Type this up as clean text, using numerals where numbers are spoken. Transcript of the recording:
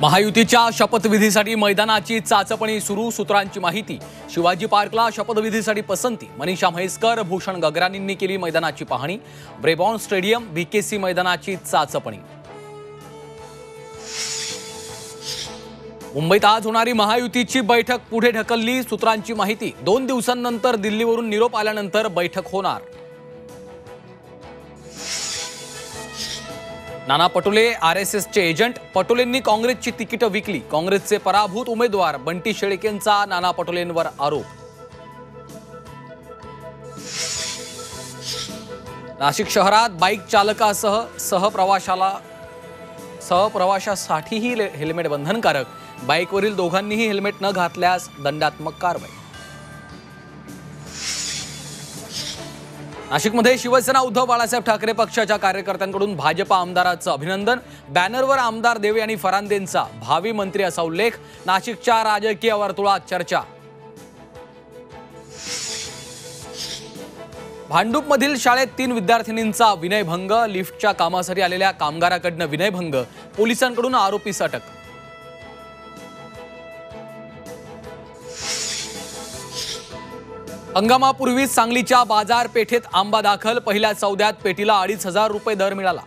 महायुतीच्या शपथविधीसाठी मैदानाची चाचपणी सुरू, सूत्रांची माहिती। शिवाजी पार्कला शपथविधीसाठी पसंती। मनीषा म्हैसकर, भूषण गगरानींनी केली मैदानाची पाहणी। ब्रेबॉर्न स्टेडियम, बीकेसी मैदानाची चाचपणी। मुंबईत आज होणारी महायुतीची बैठक पुढे ढकलली, सूत्रांची माहिती। 2 दिवसांनंतर दिल्लीवरून निरोप आल्यानंतर बैठक होणार। नाना पटोले आरएसएसचे एजंट, पटोलेंनी काँग्रेसची तिकीट विकली। काँग्रेसचे पराभूत उमेदवार बंटी शेळकेंचा नाना पटोलेंवर आरोप। नाशिक शहरात बाईक चालकासह सहप्रवाशासाठीही हेल्मेट बंधनकारक। बाईकवरील दोघांनीही हेल्मेट न घातल्यास दंडात्मक कारवाई। नाशिकमध्ये शिवसेना उद्धव बाळासाहेब ठाकरे पक्षाच्या कार्यकर्त्यांकडून भाजप आमदारांचं अभिनंदन। बॅनरवर आमदार देवे आणि फरांदेंचा भावी मंत्री असा उल्लेख। नाशिकच्या राजकीय वर्तुळात चर्चा। भांडूपमधील शाळेत 3 विद्यार्थिनींचा विनयभंग। लिफ्टच्या कामासाठी आलेल्या कामगाराकडून विनयभंग, पोलिसांकडून आरोपीस अटक। हंगामापूर्वी सांगलीच्या बाजारपेठेत आंबा दाखल। पहिल्या सौद्यात पेटीला 2,500 रुपये दर मिळाला।